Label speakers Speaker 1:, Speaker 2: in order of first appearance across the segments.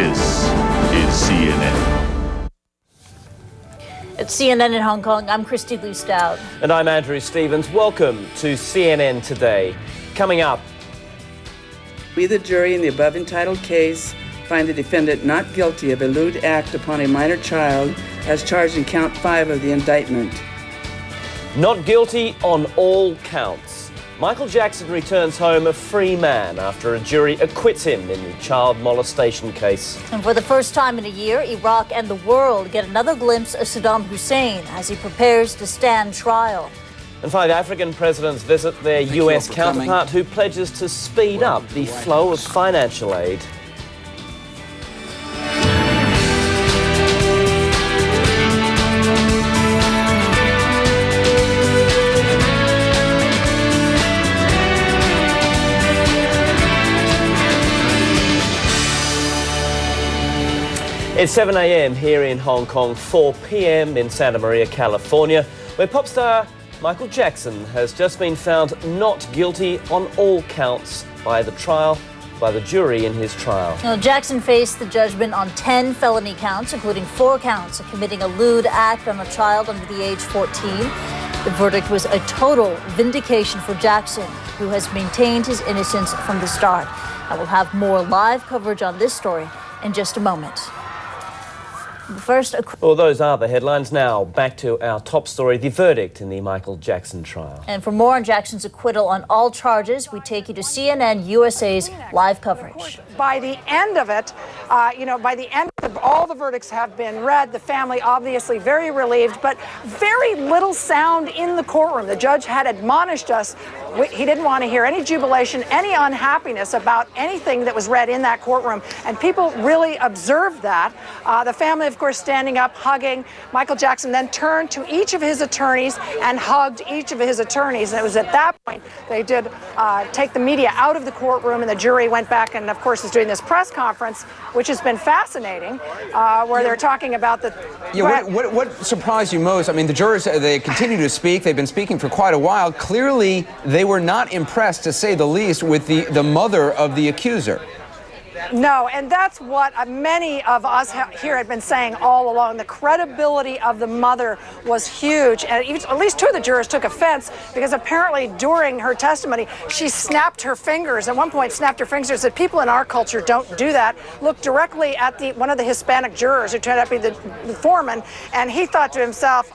Speaker 1: This is CNN.
Speaker 2: At CNN in Hong Kong, I'm Christy Lustau.
Speaker 3: And I'm Andrew Stevens. Welcome to CNN Today. Coming up.
Speaker 4: We, the jury, in the above entitled case, find the defendant not guilty of a lewd act upon a minor child as charged in count 5 of the indictment.
Speaker 3: Not guilty on all counts. Michael Jackson returns home a free man after a jury acquits him in the child molestation case.
Speaker 2: And for the first time in a year, Iraq and the world get another glimpse of Saddam Hussein as he prepares to stand trial.
Speaker 3: And 5 African presidents visit their US counterpart who pledges to speed up the flow of financial aid. It's 7 a.m. here in Hong Kong, 4 p.m. in Santa Maria, California, where pop star Michael Jackson has just been found not guilty on all counts by the jury in his trial.
Speaker 2: Now, Jackson faced the judgment on 10 felony counts, including 4 counts of committing a lewd act on a child under the age 14. The verdict was a total vindication for Jackson, who has maintained his innocence from the start. I will have more live coverage on this story in just a moment. First,
Speaker 3: well, those are the headlines. Now, back to our top story, the verdict in the Michael Jackson trial.
Speaker 2: And for more on Jackson's acquittal on all charges, we take you to CNN USA's live coverage.
Speaker 5: By the end of it, by the end of all the verdicts have been read, the family obviously very relieved, but very little sound in the courtroom. The judge had admonished us. He didn't want to hear any jubilation, any unhappiness about anything that was read in that courtroom, and people really observed that. The family, of course, standing up, hugging. Michael Jackson then turned to each of his attorneys and hugged each of his attorneys. And it was at that point they did take the media out of the courtroom, and the jury went back and, of course, is doing this press conference, which has been fascinating, where they're talking about the...
Speaker 6: Yeah, what surprised you most? I mean, the jurors, they continue to speak. They've been speaking for quite a while. Clearly, they were not impressed, to say the least, with the mother of the accuser.
Speaker 5: No, and that's what many of us here had been saying all along. The credibility of the mother was huge, and at least 2 of the jurors took offense because apparently during her testimony she snapped her fingers. At one point, snapped her fingers and said, "People in our culture don't do that." Looked directly at one of the Hispanic jurors who turned out to be the foreman, and he thought to himself,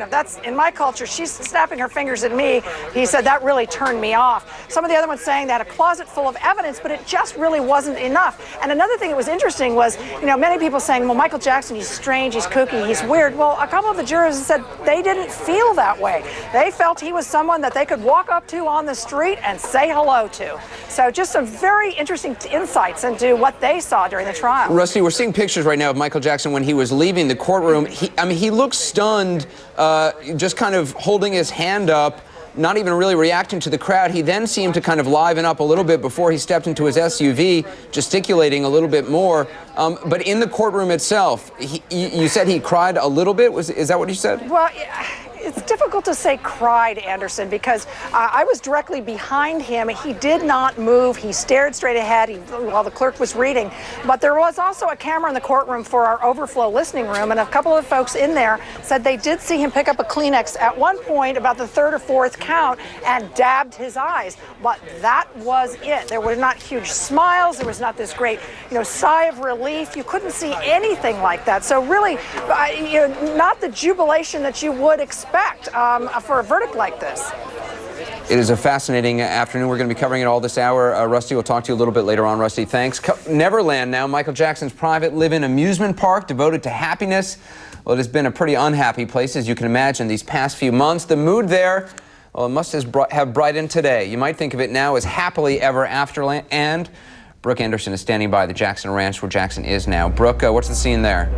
Speaker 5: that's in my culture. She's snapping her fingers at me. He said that really turned me off. Some of the other ones saying they had a closet full of evidence, but it just really wasn't enough. And another thing that was interesting was, many people saying, well, Michael Jackson, he's strange, he's kooky, he's weird. Well, a couple of the jurors said they didn't feel that way. They felt he was someone that they could walk up to on the street and say hello to. So just some very interesting insights into what they saw during the trial.
Speaker 6: Rusty, we're seeing pictures right now of Michael Jackson when he was leaving the courtroom. He looks stunned, just kind of holding his hand up, not even really reacting to the crowd. He then seemed to kind of liven up a little bit before he stepped into his SUV, gesticulating a little bit more. But in the courtroom itself, you said he cried a little bit? Is that what you said?
Speaker 5: Well, it's difficult to say cried, Anderson, because I was directly behind him. He did not move. He stared straight ahead while the clerk was reading. But there was also a camera in the courtroom for our overflow listening room, and a couple of folks in there said they did see him pick up a Kleenex at one point, about the 3rd or 4th count, and dabbed his eyes. But that was it. There were not huge smiles. There was not this great, sigh of relief. You couldn't see anything like that. So really, not the jubilation that you would expect for a verdict like this.
Speaker 6: It is a fascinating afternoon. We're going to be covering it all this hour. Rusty, we'll talk to you a little bit later on. Rusty, thanks. Neverland now, Michael Jackson's private live-in amusement park devoted to happiness. Well, it has been a pretty unhappy place, as you can imagine, these past few months. The mood there, well, it must have brightened today. You might think of it now as happily ever after. And Brooke Anderson is standing by the Jackson Ranch, where Jackson is now. Brooke, what's the scene there?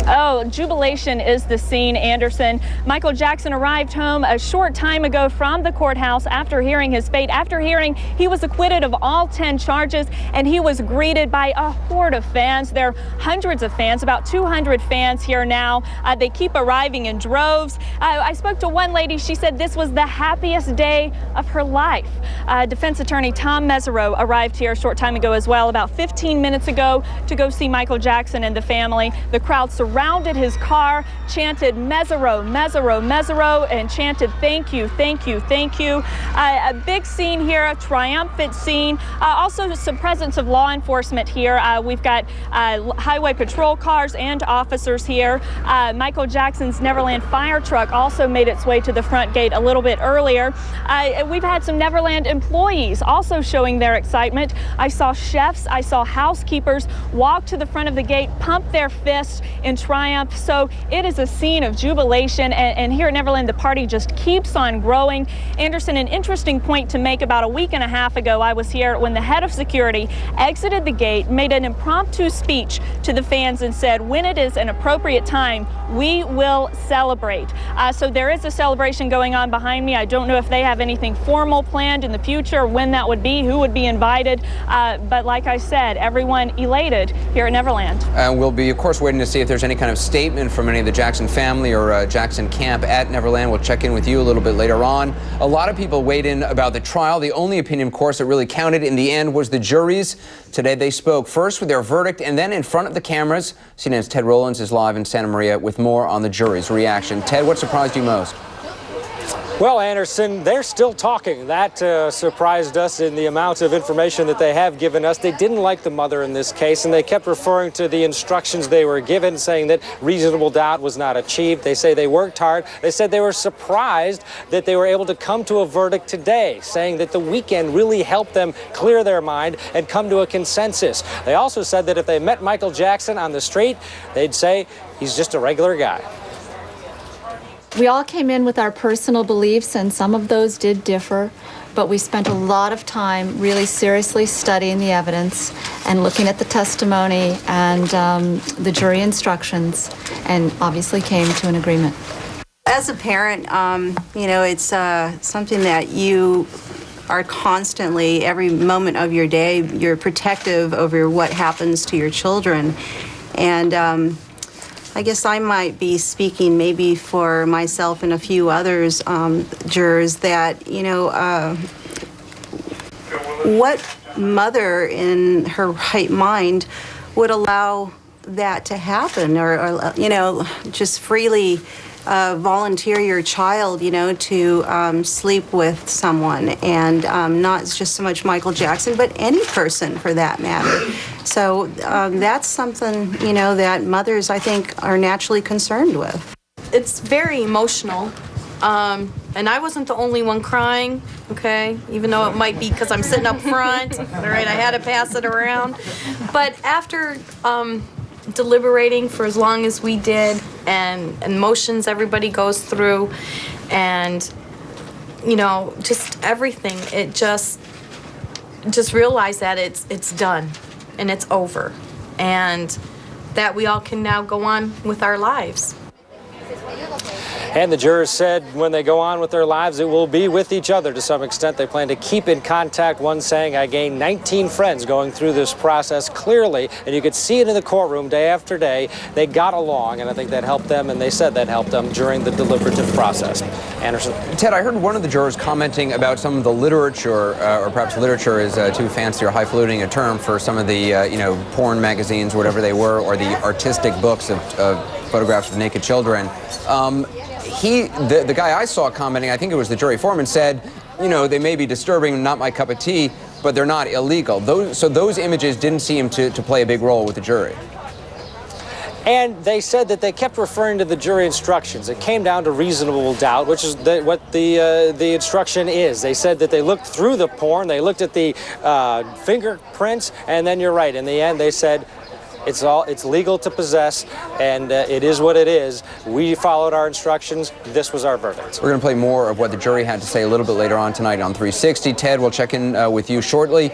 Speaker 7: Oh, jubilation is the scene, Anderson. Michael Jackson arrived home a short time ago from the courthouse after hearing his fate, after hearing he was acquitted of all 10 charges, and he was greeted by a horde of fans. There are hundreds of fans, about 200 fans here now. They keep arriving in droves. I spoke to one lady. She said this was the happiest day of her life. Defense attorney Tom Mesereau arrived here a short time ago as well, about 15 minutes ago, to go see Michael Jackson and the family. The crowd surrounded his car, chanted Mesereau, Mesereau, Mesereau, and chanted thank you, thank you, thank you. A big scene here, a triumphant scene. Also some presence of law enforcement here. We've got highway patrol cars and officers here. Michael Jackson's Neverland fire truck also made its way to the front gate a little bit earlier. We've had some Neverland employees also showing their excitement. I saw chefs, I saw housekeepers walk to the front of the gate, pump their fists in triumph. So it is a scene of jubilation, and here at Neverland the party just keeps on growing. Anderson, an interesting point to make: about a week and a half ago I was here when the head of security exited the gate, made an impromptu speech to the fans and said, when it is an appropriate time, we will celebrate. So there is a celebration going on behind me. I don't know if they have anything formal planned in the future, when that would be, who would be invited, but like I said, everyone elated here at Neverland.
Speaker 6: And we'll be, of course, waiting to see if there's any kind of statement from any of the Jackson family or Jackson camp at Neverland. We'll check in with you a little bit later on. A lot of people weighed in about the trial. The only opinion, of course, that really counted in the end was the jury's. Today they spoke first with their verdict and then in front of the cameras. CNN's Ted Rollins is live in Santa Maria with more on the jury's reaction. Ted, what surprised you most?
Speaker 8: Well, Anderson, they're still talking. That surprised us in the amount of information that they have given us. They didn't like the mother in this case, and they kept referring to the instructions they were given, saying that reasonable doubt was not achieved. They say they worked hard. They said they were surprised that they were able to come to a verdict today, saying that the weekend really helped them clear their mind and come to a consensus. They also said that if they met Michael Jackson on the street, they'd say he's just a regular guy.
Speaker 9: We all came in with our personal beliefs, and some of those did differ, but we spent a lot of time really seriously studying the evidence and looking at the testimony and the jury instructions, and obviously came to an agreement.
Speaker 10: As a parent, you know, it's something that you are constantly, every moment of your day, you're protective over what happens to your children. And I guess I might be speaking maybe for myself and a few others, jurors, that, you know, what mother in her right mind would allow that to happen, or you know, just freely volunteer your child, you know, to sleep with someone, and not just so much Michael Jackson, but any person for that matter. So that's something, you know, that mothers, I think, are naturally concerned with.
Speaker 11: It's very emotional, and I wasn't the only one crying, okay, even though it might be because I'm sitting up front. All right, I had to pass it around. But after deliberating for as long as we did, and emotions everybody goes through, and, you know, just everything, it just realize that it's done and it's over, and that we all can now go on with our lives.
Speaker 8: And the jurors said when they go on with their lives, it will be with each other to some extent. They plan to keep in contact. One saying, I gained 19 friends going through this process clearly, and you could see it in the courtroom day after day. They got along, and I think that helped them, and they said that helped them during the deliberative process. Anderson.
Speaker 6: Ted, I heard one of the jurors commenting about some of the literature, or perhaps literature is too fancy or highfalutin a term for some of the, you know, porn magazines, whatever they were, or the artistic books of photographs of naked children. The guy I saw commenting, I think it was the jury foreman, said, you know, they may be disturbing, not my cup of tea, but they're not illegal. So those images didn't seem to play a big role with the jury.
Speaker 8: And they said that they kept referring to the jury instructions. It came down to reasonable doubt, which is what the instruction is. They said that they looked through the porn, they looked at the fingerprints, and then you're right. In the end, they said It's legal to possess, and it is what it is. We followed our instructions. This was our verdict.
Speaker 6: We're going to play more of what the jury had to say a little bit later on tonight on 360. Ted, we'll check in with you shortly.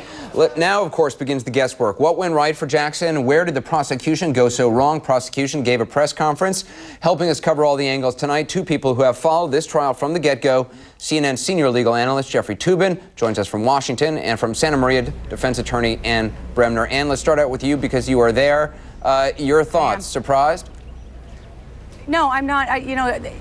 Speaker 6: Now, of course, begins the guesswork. What went right for Jackson? Where did the prosecution go so wrong? Prosecution gave a press conference. Helping us cover all the angles tonight, two people who have followed this trial from the get-go. CNN senior legal analyst Jeffrey Toobin joins us from Washington, and from Santa Maria, defense attorney Ann Bremner. Ann, let's start out with you because you are there. Your thoughts? Surprised?
Speaker 12: No, I'm not.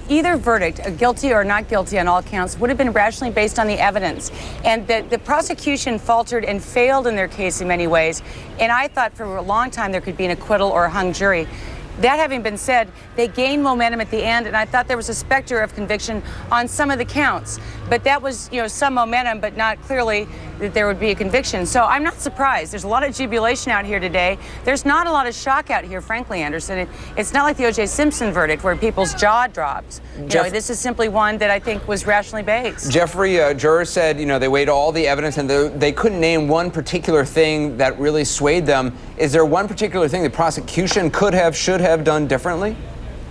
Speaker 12: Either verdict, guilty or not guilty on all counts, would have been rationally based on the evidence. And the prosecution faltered and failed in their case in many ways. And I thought for a long time there could be an acquittal or a hung jury. That having been said, they gained momentum at the end, and I thought there was a specter of conviction on some of the counts. But that was, some momentum, but not clearly that there would be a conviction. So I'm not surprised. There's a lot of jubilation out here today. There's not a lot of shock out here, frankly, Anderson. It's not like the O.J. Simpson verdict where people's jaw drops. This is simply one that I think was rationally based.
Speaker 6: Jeffrey, jurors said, they weighed all the evidence and they couldn't name one particular thing that really swayed them. Is there one particular thing the prosecution could have, should have done differently?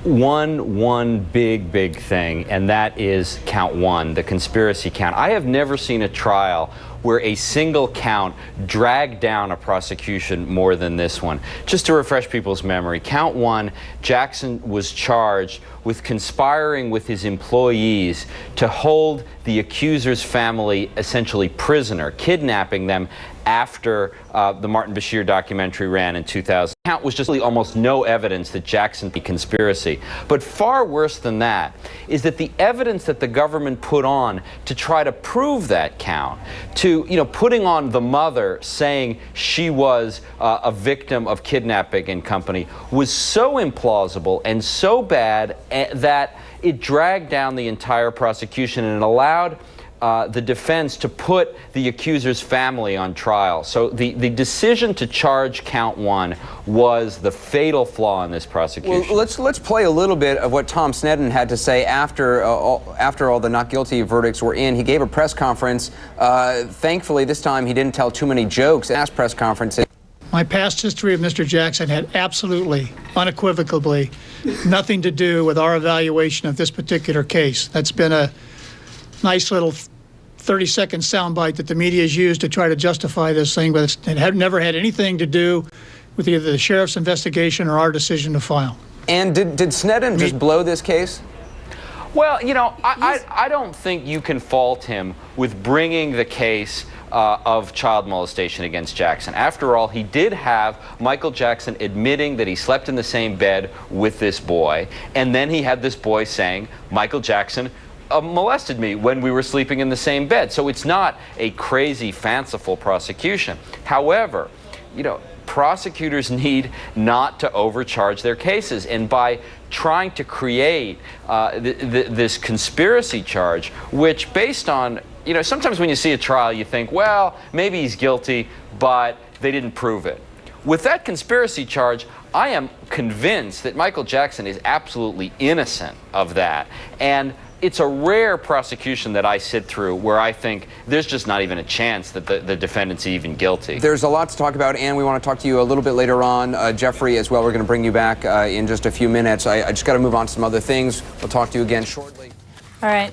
Speaker 13: One big thing, and that is count one, the conspiracy count. I have never seen a trial where a single count dragged down a prosecution more than this one. Just to refresh people's memory, count one, Jackson was charged with conspiring with his employees to hold the accuser's family essentially prisoner, kidnapping them after the Martin Bashir documentary ran in 2000. Count was just almost no evidence that Jackson be conspiracy. But far worse than that is that the evidence that the government put on to try to prove that count, to putting on the mother saying she was a victim of kidnapping and company, was so implausible and so bad that it dragged down the entire prosecution and allowed the defense to put the accuser's family on trial. So the decision to charge count one was the fatal flaw in this prosecution.
Speaker 6: Well, let's play a little bit of what Tom Sneddon had to say after all the not guilty verdicts were in. He gave a press conference. Thankfully, this time he didn't tell too many jokes. Last press conference.
Speaker 14: My past history of Mr. Jackson had absolutely, unequivocally, nothing to do with our evaluation of this particular case. That's been a nice little 30-second soundbite that the media has used to try to justify this thing, but it had never had anything to do with either the sheriff's investigation or our decision to file.
Speaker 6: And did Sneddon just blow this case?
Speaker 13: Well, I don't think you can fault him with bringing the case of child molestation against Jackson. After all, he did have Michael Jackson admitting that he slept in the same bed with this boy, and then he had this boy saying, Michael Jackson molested me when we were sleeping in the same bed. So it's not a crazy, fanciful prosecution. However, prosecutors need not to overcharge their cases. And by trying to create this conspiracy charge, which based on, sometimes when you see a trial, you think, well, maybe he's guilty, but they didn't prove it. With that conspiracy charge, I am convinced that Michael Jackson is absolutely innocent of that. And it's a rare prosecution that I sit through where I think there's just not even a chance that the defendant's even guilty.
Speaker 6: There's a lot to talk about, and we want to talk to you a little bit later on. Jeffrey, as well, we're going to bring you back in just a few minutes. I just got to move on to some other things. We'll talk to you again shortly.
Speaker 2: All right.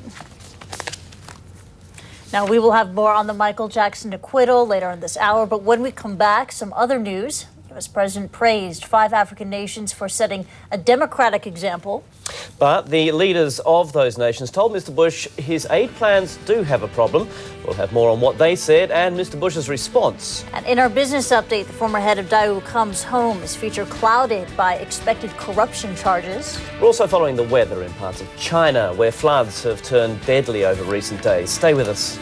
Speaker 2: Now, we will have more on the Michael Jackson acquittal later in this hour, but when we come back, some other news. The U.S. President praised 5 African nations for setting a democratic example.
Speaker 3: But the leaders of those nations told Mr. Bush his aid plans do have a problem. We'll have more on what they said and Mr. Bush's response.
Speaker 2: And in our business update, the former head of Daewoo Kum's home is featured clouded by expected corruption charges.
Speaker 3: We're also following the weather in parts of China, where floods have turned deadly over recent days. Stay with us.